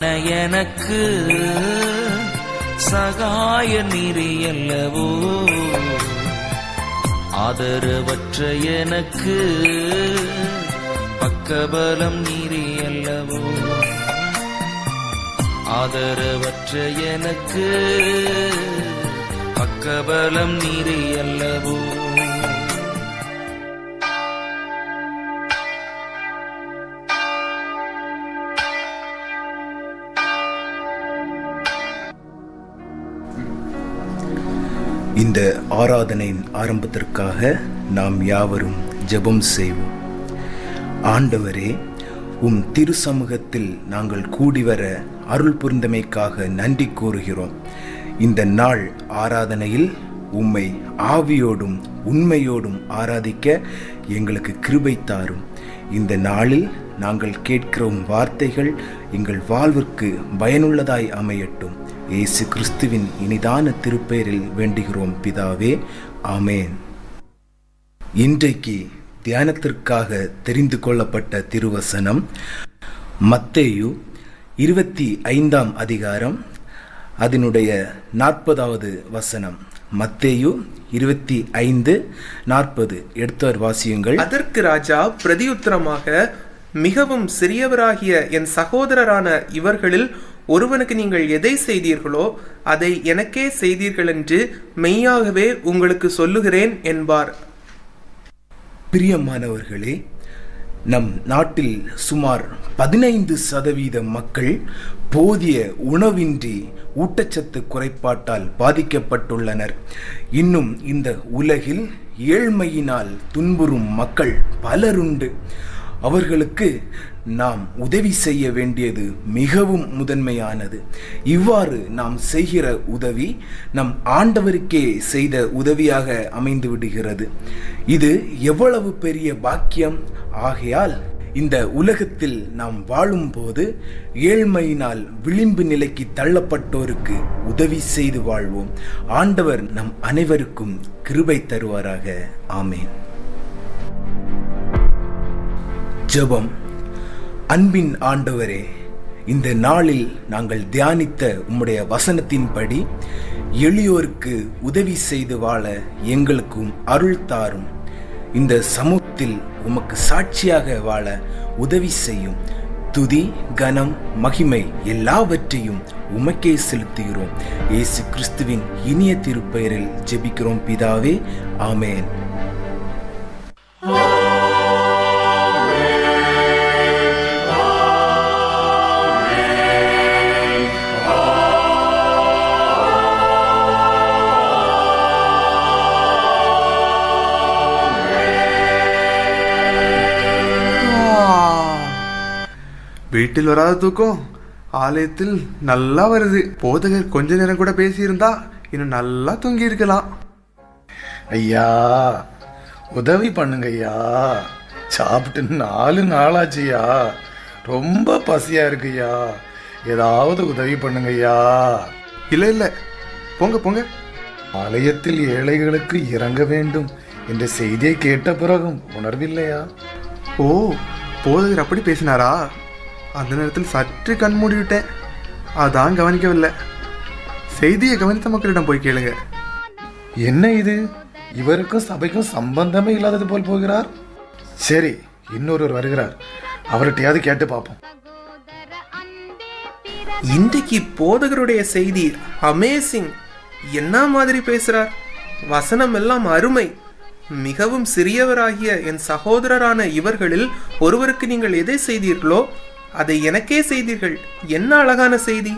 எனக்கு சகாய நீரியல்லவோ, ஆதரவற்ற எனக்கு பக்கபலம் நீரியல்லவோ, ஆதரவற்ற எனக்கு பக்கபலம் நீரியல்லவோ. இந்த ஆராதனையின் ஆரம்பத்திற்காக நாம் யாவரும் ஜெபம் செய்வோம். ஆண்டவரே, உம் திரு சமூகத்தில் நாங்கள் கூடி வர அருள் புரிந்தமைக்காக நன்றி கூறுகிறோம். இந்த நாள் ஆராதனையில் உம்மை ஆவியோடும் உண்மையோடும் ஆராதிக்க எங்களுக்கு கிருபை தாரும். இந்த நாளில் நாங்கள் கேட்கிற வார்த்தைகள் எங்கள் வாழ்விற்கு பயனுள்ளதாய் அமையட்டும். இயேசு கிறிஸ்துவின் இனிதான திருப்பெயரில் வேண்டுகிறோம் பிதாவே, ஆமேன். இன்றைக்கு தியானத்திற்காக தெரிந்து கொள்ளப்பட்ட திருவசனம் மத்தேயு 25 அதிகாரம் அதனுடைய 40வது வசனம். மத்தேயு 25:40. எடுத்தவர் வாசியுங்கள். அதற்கு ராஜா பிரதியுத்தரமாக, மிகவும் சிறியவராகிய என் சகோதரரான இவர்களில் ஒருவனுக்கு நீங்கள் எதை செய்தீர்களோ அதை எனக்கே செய்தீர்கள் என்று மெய்யாகவே உங்களுக்கு சொல்லுகிறேன் என்பார். பிரியமானவர்களே, நம் நாட்டில் சுமார் 15% மக்கள் போதிய உணவின்றி ஊட்டச்சத்து குறைபாட்டால் பாதிக்கப்பட்டுள்ளனர். இன்னும் இந்த உலகில் ஏழ்மையினால் துன்புறும் மக்கள் பலருண்டு. அவர்களுக்கு நாம் உதவி செய்ய வேண்டியது மிகவும் முதன்மையானது. இவ்வாறு நாம் செய்கிற உதவி நம் ஆண்டவருக்கே செய்த உதவியாக அமைந்து விடுகிறது. இது எவ்வளவு பெரிய பாக்கியம்! ஆகையால் இந்த உலகத்தில் நாம் வாழும்போது ஏழ்மையினால் விளிம்பு நிலைக்கு தள்ளப்பட்டோருக்கு உதவி செய்து வாழ்வோம். ஆண்டவர் நம் அனைவருக்கும் கிருபை தருவாராக. ஆமேன். ஜெபம். அன்பின் ஆண்டவரே, இந்த நாளில் நாங்கள் தியானித்த உம்முடைய வசனத்தின்படி எளியோருக்கு உதவி செய்து வாழ எங்களுக்கும் அருள் தாரும். இந்த சமூகத்தில் உமக்கு சாட்சியாக வாழ உதவி செய்யும். துதி, கனம், மகிமை எல்லாவற்றையும் உமக்கே செலுத்துகிறோம். இயேசு கிறிஸ்துவின் இனிய திருப்பெயரில் ஜெபிக்கிறோம் பிதாவே, ஆமேன். வீட்டில் வராத தூக்கம் ஆலயத்தில் நல்லா வருது. போதகர் கொஞ்ச நேரம் கூட பேசியிருந்தா இன்னும் நல்லா தூங்கி இருக்கலாம். ஐயா, உதவி பண்ணுங்க ஐயா. சாப்பிட்டு 4 நாளாச்சுயா. ரொம்ப பசியா இருக்குய்யா. ஏதாவது உதவி பண்ணுங்க ஐயா. இல்ல போங்க போங்க. ஆலயத்தில் ஏழைகளுக்கு இறங்க வேண்டும் என்ற செய்தியை கேட்ட பிறகும் உணர்வில்லையா? ஓ, போதகர் அப்படி பேசினாரா? அந்த நேரத்தில் சற்று கண் மூடிவிட்டேன், அதான் கவனிக்கவில்லை. செய்தியை கவனித்த மக்களிடம் போய் கேளுங்க. என்ன இது? இவருக்கும் சபைக்கும் சம்பந்தமே இல்லாதது போல் போகிறார். சரி, இன்னொருவர் வருகிறார், அவர்கிட்டயாவது கேட்டு பார்ப்போம். இன்றைக்கு போதகருடைய செய்தி அமேசிங். என்ன மாதிரி பேசுறார்! வசனம் எல்லாம் அருமை. மிகவும் சிறியவராகிய என் சகோதரரான இவர்களில் ஒருவருக்கு நீங்கள் எதை செய்தீர்களோ அதை எனக்கே செய்தீர்கள். என்ன அழகான செய்தி!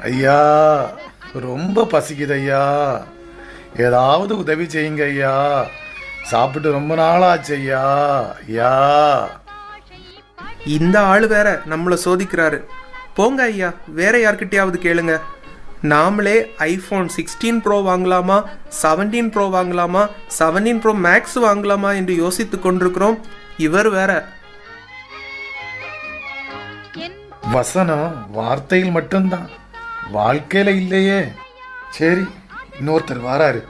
ஐயா, ரொம்ப பசிக்குது ஐயா. ஏதாவது உதவி செய்யுங்க ஐயா. சாப்பிட்டு ரொம்ப நாளாச்சு ஐயா. ஐயா, இந்த ஆளு வேற நம்மளை சோதிக்கிறாரு. போங்க ஐயா, வேற யார்கிட்டயாவது கேளுங்க. நாமளே ஐபோன் 16 Pro வாங்கலாமா, 17 Pro வாங்கலாமா, 17 Pro Max வாங்கலாமா என்று யோசித்துக் கொண்டிருக்கிறோம். இவர் வேற. வசனம் வார்த்தையில் மட்டும்தான், வாழ்க்கையில இல்லையே. சரி, இன்னொருத்தர் வராரு,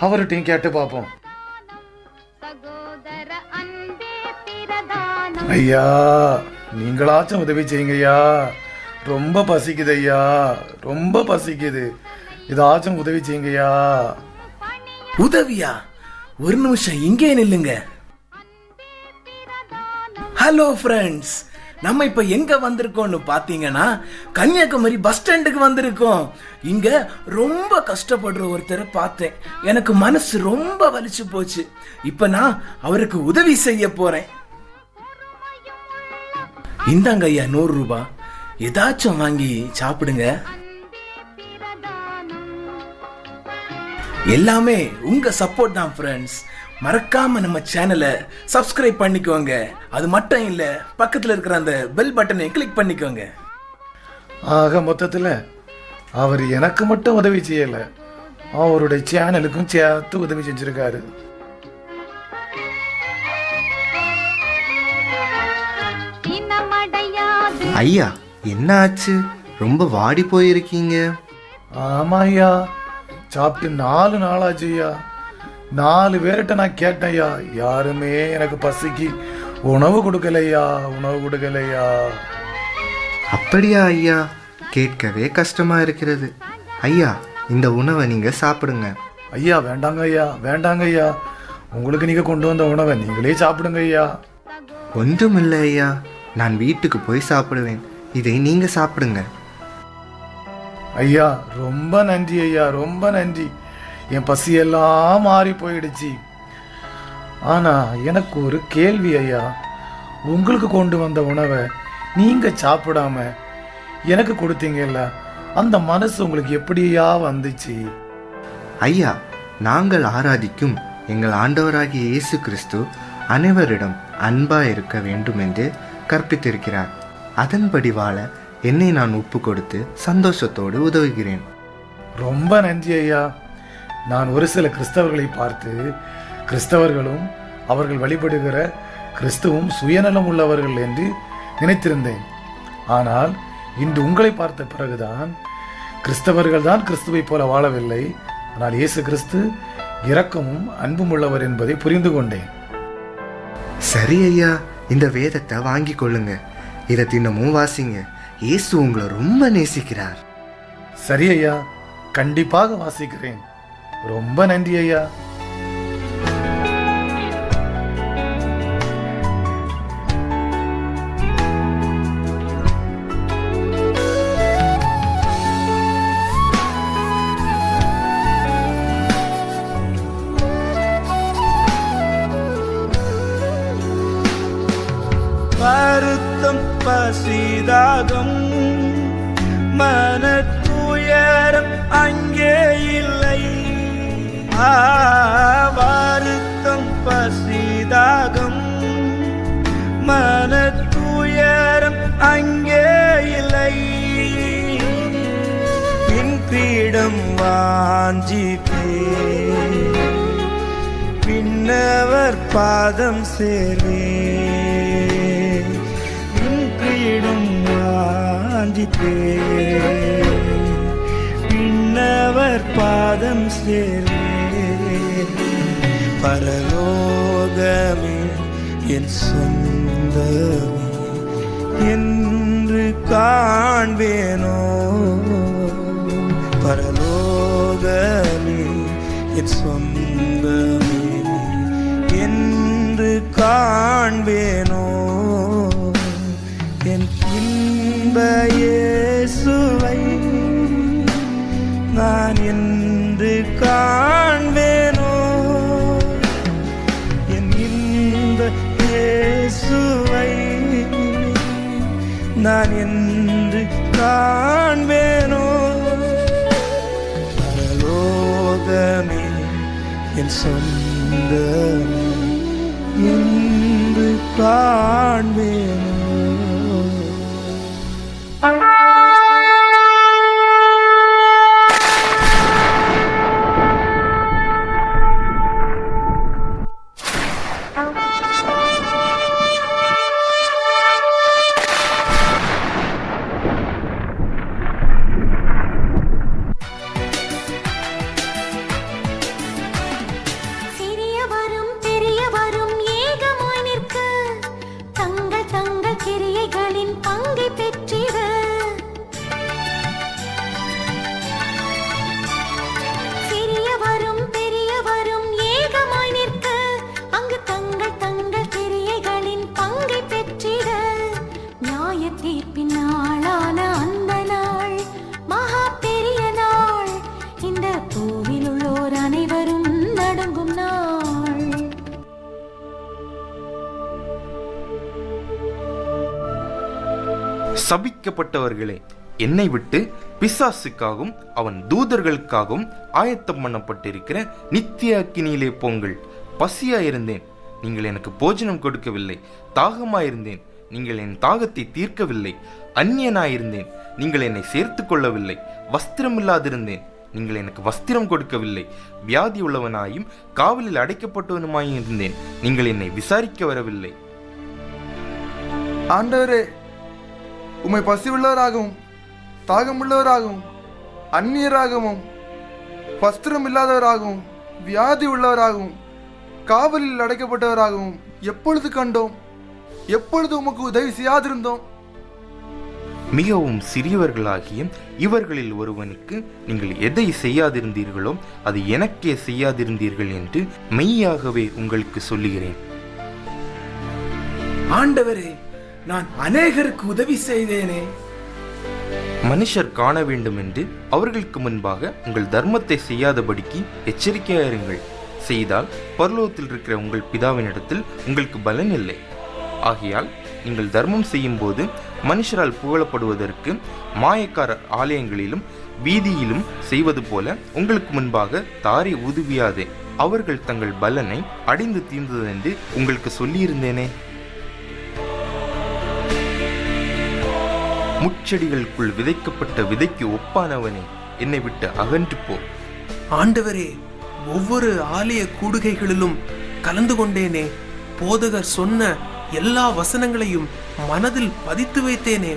அவர்கிட்டையும் கேட்டு பார்ப்போம். ஐயா, நீங்களாச்சும் உதவி செய்யுங்க ஐயா. ரொம்ப பசிக்குது ஐயா, ரொம்ப பசிக்குது. ஏதாச்சும் உதவி செய்யுங்கய்யா. உதவியா? ஒரு நிமிஷம் இங்கே நில்லுங்க. ஹலோ ஃப்ரெண்ட்ஸ், நம்ம இப்ப எங்க வந்திருக்கோம்னு பாத்தீங்கன்னா கன்னியாகுமரி பஸ் ஸ்டாண்டுக்கு வந்திருக்கோம். இங்க ரொம்ப கஷ்டப்படுற ஒருத்தரை பார்த்தேன். எனக்கு மனசு ரொம்ப வலிச்சு போச்சு. இப்ப நான் அவருக்கு உதவி செய்ய போறேன். இந்தாங்க ஐயா 100 ரூபாய். ஏதாச்சும் வாங்கி சாப்பிடுங்க. எல்லாமே உங்க சப்போர்ட் தான் ஃப்ரெண்ட்ஸ். மறக்காம நம்ம சேனலை சப்ஸ்கிரைப் பண்ணிக்கோங்க. அது மட்டும் இல்ல, பக்கத்துல இருக்கிற அந்த பெல் பட்டனை கிளிக் பண்ணிக்கோங்க. ஆக மொத்தத்தில் அவர் எனக்கு மட்டும் உதவி செய்யல, அவருடைய சேனலுக்கும் சேர்த்து உதவி செஞ்சிருக்காரு. ஐயா, என்ன ஆச்சு? ரொம்ப வாடி போயிருக்கீங்க. ஆமா ஐயா, சாப்பிட்டு 4 நாளாச்சு ஐயா. 4 பேர்கிட்ட நான் கேட்டேன் ஐயா, யாருமே எனக்கு பசிக்கு உணவு கொடுக்கலையா, உணவு கொடுக்கலையா. அப்படியா ஐயா? கேட்கவே கஷ்டமா இருக்கிறது. ஐயா, இந்த உணவை நீங்க சாப்பிடுங்க. ஐயா வேண்டாங்க ஐயா, வேண்டாங்க ஐயா. உங்களுக்கு நீங்க கொண்டு வந்த உணவை நீங்களே சாப்பிடுங்க ஐயா. ஒன்றுமில்லை ஐயா, நான் வீட்டுக்கு போய் சாப்பிடுவேன். இதை நீங்க சாப்பிடுங்க. ஐயா ரொம்ப நன்றி ஐயா, ரொம்ப நன்றி. என் பசியெல்லாம் மாறி போயிடுச்சு. ஆனா எனக்கு ஒரு கேள்வி ஐயா, உங்களுக்கு கொண்டு வந்த உணவை நீங்க சாப்பிடாம எனக்கு கொடுத்தீங்கல்ல, அந்த மனசு உங்களுக்கு எப்படியா வந்துச்சு? ஐயா, நாங்கள் ஆராதிக்கும் எங்கள் ஆண்டவராகிய இயேசு கிறிஸ்து அனைவரிடம் அன்பா இருக்க வேண்டும் என்று கற்பித்திருக்கிறார். அதன்படி வாழ என்னை நான் ஒப்பு கொடுத்து சந்தோஷத்தோடு உதவுகிறேன். ரொம்ப நன்றி ஐயா. நான் ஒரு சில கிறிஸ்தவர்களை பார்த்து கிறிஸ்தவர்களும் அவர்கள் வழிபடுகிற கிறிஸ்துவும் சுயநலம் உள்ளவர்கள் என்று நினைத்திருந்தேன். ஆனால் இன்று உங்களை பார்த்த பிறகுதான் கிறிஸ்தவர்கள் தான் கிறிஸ்துவை போல வாழவில்லை, ஆனால் இயேசு கிறிஸ்து இரக்கமும் அன்பும் உள்ளவர் என்பதை புரிந்து கொண்டேன். சரி ஐயா, இந்த வேதத்தை வாங்கி கொள்ளுங்க. இதை தினமும் வாசிங்க. இயேசு உங்களை ரொம்ப நேசிக்கிறார். சரி ஐயா, கண்டிப்பாக வாசிக்கிறேன். ரொம்ப நன்றி ஐயா. வருத்தம் பசிதாகம் மனத்துயரம் அங்கே இல்லை. வருத்தம் பசிதாகம் மனத்துயரம் அங்கே இல்லை. பின் பீடம் வாஞ்சிப்பே பின்னவர் பாதம் சேர்வே. பின்னவர் பாதம் சேரே. பரலோகமே என் சொந்தமே என்று காண்பேனோ. பரலோகமே என் சொந்தமே என்று காண்பேனோ. என் இன்ப இயேசுவை நான் என்று காண்பேனோ. என் இன்ப இயேசுவை நான் என்று காண்பேனோ. பரலோகமே என் சொந்தமே என்று காண்பேனோ. சிறியவரும் பெரியவரும் ஏகமாய் நிற்க தங்கள் தங்கள் சபிக்கப்பட்டவர்களே, என்னை விட்டு பிசாசுக்காகவும் அவன் தூதர்களுக்காகவும் ஆயத்தம் பண்ணப்பட்டிருக்கிற நித்திய அக்கினியிலே போங்கள். பசியாயிருந்தேன், நீங்கள் எனக்கு போஜனம் கொடுக்கவில்லை. தாகமாயிருந்தேன், நீங்கள் என் தாகத்தை தீர்க்கவில்லை. அந்நியனாயிருந்தேன், நீங்கள் என்னை சேர்த்து கொள்ளவில்லை. வஸ்திரமில்லாதிருந்தேன், நீங்கள் எனக்கு வஸ்திரம் கொடுக்கவில்லை. வியாதி உள்ளவனாயும் காவலில் அடைக்கப்பட்டவனுமாயிருந்தேன், நீங்கள் என்னை விசாரிக்க வரவில்லை. ஆண்டவரே, உம்மை பசி உள்ளவராகவும் தாகமுள்ளவராகவும் அந்நியராகவும் வஸ்திரம் இல்லாதவராகவும் வியாதி உள்ளவராகவும் காவலில் அடைக்கப்பட்டவராகவும் எப்பொழுது கண்டோம்? எப்பொழுது உமக்கு உதவி செய்யாதிருந்தோம்? மிகவும் சிறியவர்களாகிய இவர்களில் ஒருவனுக்கு நீங்கள் எதை செய்யாதிருந்தீர்களோ அது எனக்கே செய்யாதிருந்தீர்கள் என்று மெய்யாகவே உங்களுக்கு சொல்லுகிறேன். ஆண்டவரே, நான் அநேகருக்கு உதவி செய்தேனே. மனுஷர் காண வேண்டும் என்று அவர்களுக்கு முன்பாக உங்கள் தர்மத்தை செய்யாதபடிக்கு எச்சரிக்கையாயிருங்கள். செய்தால் பரலோகத்தில் இருக்கிற உங்கள் பிதாவினிடத்தில் உங்களுக்கு பலன் இல்லை. ஆகையால் நீங்கள் தர்மம் செய்யும் போது மனுஷரால் புகழப்படுவதற்கு மாயக்கார ஆலயங்களிலும் வீதியிலும் செய்வது போல உங்களுக்கு முன்பாக தாரை ஊதுவியாதே. அவர்கள் தங்கள் பலனை அடைந்து தீர்ந்ததென்று உங்களுக்கு சொல்லியிருந்தேனே. முச்செடிகளுக்குள் விதைக்கப்பட்ட விதைக்கு ஒப்பானவனே, என்னை விட்டு அகன்று போ. ஆண்டவரே, ஒவ்வொரு ஆலய கூடுகைகளிலும் கலந்து கொண்டேனே. போதகர் சொன்ன எல்லா வசனங்களையும் மனதில் பதித்து வைத்தேனே.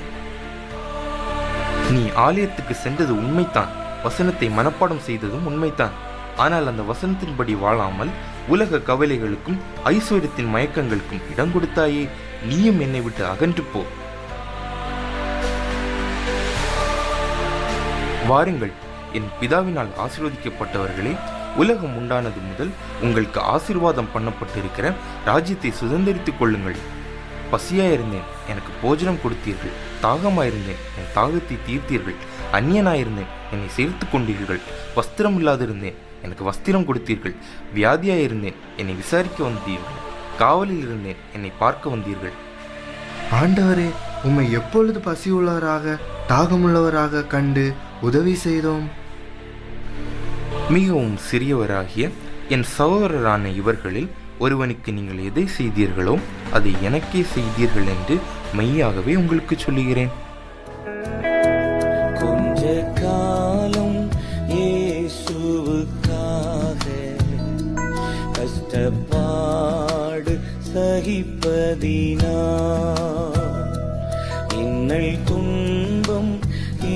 நீ ஆலயத்துக்கு சென்றது உண்மைத்தான், வசனத்தை மனப்பாடம் செய்ததும் உண்மைத்தான். ஆனால் அந்த வசனத்தின்படி வாழாமல் உலக கவலைகளுக்கும் ஐஸ்வர்யத்தின் மயக்கங்களுக்கும் இடம் கொடுத்தாயே. நீயும் என்னை விட்டு அகன்று போ. வாருங்கள், என் பிதாவினால் ஆசீர்வதிக்கப்பட்டவர்களே, உலகம் உண்டானது முதல் உங்களுக்கு ஆசீர்வாதம் பண்ணப்பட்டிருக்கிற ராஜ்யத்தை சுதந்திரித்துக் கொள்ளுங்கள். பசியாயிருந்தேன், எனக்கு போஜனம் கொடுத்தீர்கள். தாகமாயிருந்தேன், என் தாகத்தை தீர்த்தீர்கள். அந்நியனாயிருந்தேன், என்னை சேர்த்து கொண்டீர்கள். வஸ்திரம் இல்லாதிருந்தேன், எனக்கு வஸ்திரம் கொடுத்தீர்கள். வியாதியாயிருந்தேன், என்னை விசாரிக்க வந்தீர்கள். காவலில் இருந்தேன், என்னை பார்க்க வந்தீர்கள். ஆண்டவரே, உம்மை எப்பொழுது பசியுள்ளவராக தாகமுள்ளவராக கண்டு உதவி செய்தோம்? மிகவும் சிறியவராகிய என் சகோதரரான இவர்களில் ஒருவனுக்கு நீங்கள் எதை செய்தீர்களோ அதை எனக்கே செய்தீர்கள் என்று மெய்யாகவே உங்களுக்கு சொல்லுகிறேன். கொஞ்ச காலம் இயேசுவுக்காக கஷ்டப்பாடு சகிப்பதினா இன்னல் துன்பம்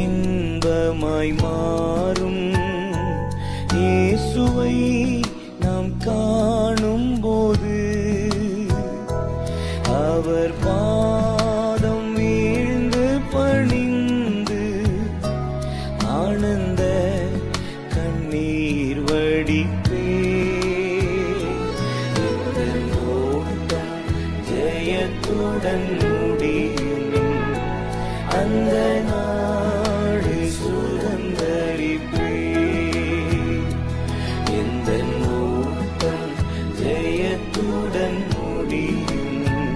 இன்பமாய் மாறும். இயேசுவை நாம் காணும் போது அவர் பாதம் வீழ்ந்து பணிந்து ஆனந்த கண்ணீர் வடிப்பே. ஓட்டம் ஜெயத்துடன் முடியும், அந்த நாடு சுதந்தரிப்பே. எந்த ஓட்டம் ஜெயத்துடன் முடியும்,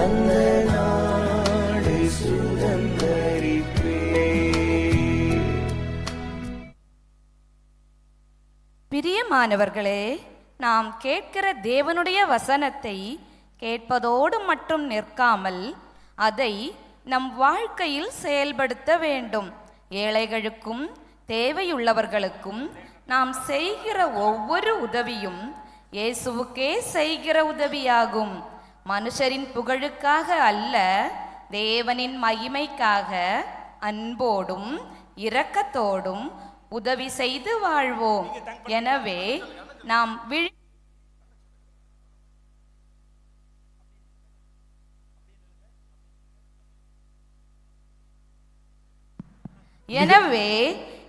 அந்த நாடு சுதந்தரிப்பே. பிரியமானவர்களே, நாம் கேட்கிற தேவனுடைய வசனத்தை கேட்பதோடு மட்டும் நிற்காமல் அதை நம் வாழ்க்கையில் செயல்படுத்த வேண்டும். ஏழைகளுக்கும் தேவையுள்ளவர்களுக்கும் நாம் செய்கிற ஒவ்வொரு உதவியும் இயேசுவுக்கே செய்கிற உதவியாகும். மனுஷரின் புகழுக்காக அல்ல, தேவனின் மகிமைக்காக அன்போடும் இரக்கத்தோடும் உதவி செய்து வாழ்வோம். எனவே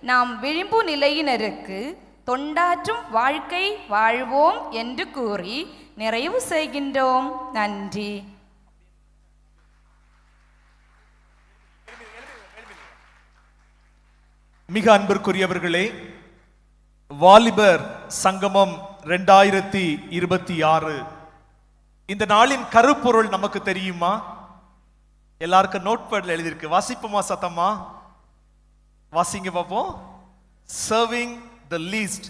நாம் விளிம்பு நிலையினருக்கு தொண்டாற்றும் வாழ்க்கை வாழ்வோம் என்று கூறி நிறைவு செய்கின்றோம். நன்றி. மிக அன்பிற்குரியவர்களே, வாலிபர் சங்கமம் 2026 இந்த நாளின் கருப்பொருள் நமக்கு தெரியுமா? எல்லாருக்கும் நோட் பேட்ல எழுதியிருக்கு. வாசிப்போமா சத்தமா? வாசிங்க பார்ப்போம். சர்விங் த லீஸ்ட்,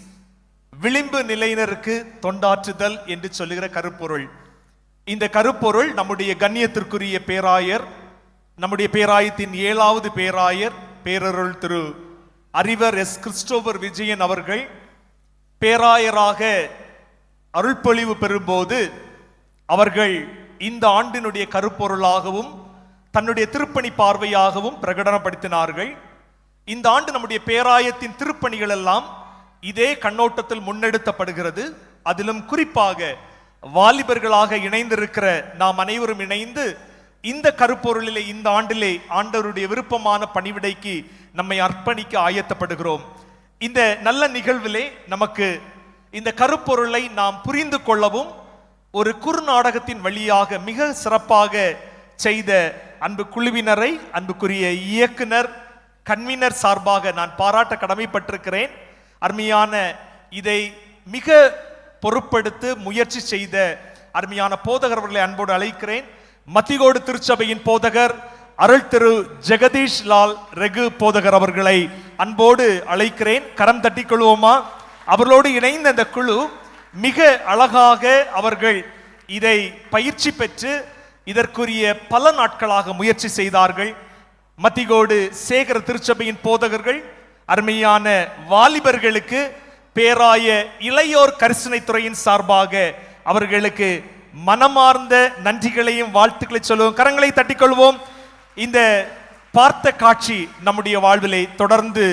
விளிம்பு நிலையினருக்கு தொண்டாற்றுதல் என்று சொல்லுகிற கருப்பொருள். இந்த கருப்பொருள் நம்முடைய கண்ணியத்திற்குரிய பேராயர், நம்முடைய பேராயத்தின் 7வது பேராயர் பேரருள் திரு அறிவர் எஸ் கிறிஸ்டோபர் விஜயன் அவர்கள் பேராயராக அருள்பொழிவு பெறும்போது அவர்கள் இந்த ஆண்டினுடைய கருப்பொருளாகவும் தன்னுடைய திருப்பணி பார்வையாகவும் பிரகடனப்படுத்தினார்கள். இந்த ஆண்டு நம்முடைய பேராயத்தின் திருப்பணிகள் எல்லாம் இதே கண்ணோட்டத்தில் முன்னெடுக்கப்படுகிறது. அதிலும் குறிப்பாக வாலிபர்களாக இணைந்திருக்கிற நாம் அனைவரும் இணைந்து இந்த கருப்பொருளிலே இந்த ஆண்டிலே ஆண்டவருடைய விருப்பமான பணிவிடைக்கு நம்மை அர்ப்பணிக்க ஆயத்தப்படுகிறோம். இந்த நல்ல நிகழ்விலே நமக்கு இந்த கருப்பொருளை நாம் புரிந்து கொள்ளவும் ஒரு குறுநாடகத்தின் வழியாக மிக சிறப்பாக செய்த அன்பு குழுவினரை அன்புக்குரிய இயக்குனர் கன்வீனர் சார்பாக நான் பாராட்ட கடமைப்பட்டிருக்கிறேன். அருமையான இதை மிக பொறுப்படுத்து முயற்சி செய்த அருமையான போதகர் அவர்களை அன்போடு அழைக்கிறேன். மத்திகோடு திருச்சபையின் போதகர் அருள் திரு ஜெகதீஷ் லால் ரெகு போதகர் அவர்களை அன்போடு அழைக்கிறேன். கரம் தட்டி கொள்வோமா? அவர்களோடு இணைந்த இந்த குழு மிக அழகாக அவர்கள் இதை பயிற்சி பெற்று இதற்குரிய பல நாட்களாக முயற்சி செய்தார்கள். மத்திகோடு சேகர திருச்சபையின் போதகர்கள் அருமையான வாலிபர்களுக்கு பேராய இளையோர் கரிசனை துறையின் சார்பாக அவர்களுக்கு மனமார்ந்த நன்றிகளையும் வாழ்த்துக்களை சொல்லுவோம். கரங்களை தட்டிக்கொள்வோம். இந்த பார்த்த காட்சி நம்முடைய வாழ்விலை தொடர்ந்து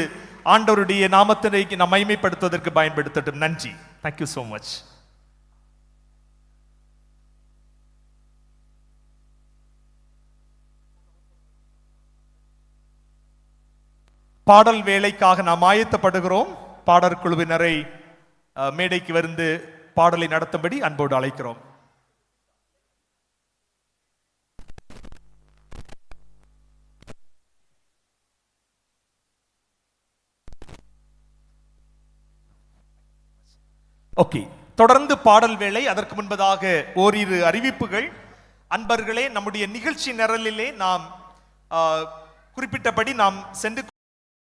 ஆண்டவருடைய நாமத்தினை நாம் மகிமைப்படுத்துவதற்கு பயன்படுத்தட்டும். நன்றி. Thank you so much. பாடல் வேலைக்காக நாம் ஆயத்தப்படுகிறோம். பாடற் குழுவினரை மேடைக்கு வந்து பாடலை நடத்தும்படி அன்போடு அழைக்கிறோம். ஓகே, தொடர்ந்து பாடல் வேளை. அதற்கு முன்பதாக ஓரிரு அறிவிப்புகள். அன்பர்களே, நம்முடைய நிகழ்ச்சி நிரலிலே நாம் குறிப்பிட்டபடி நாம் சென்று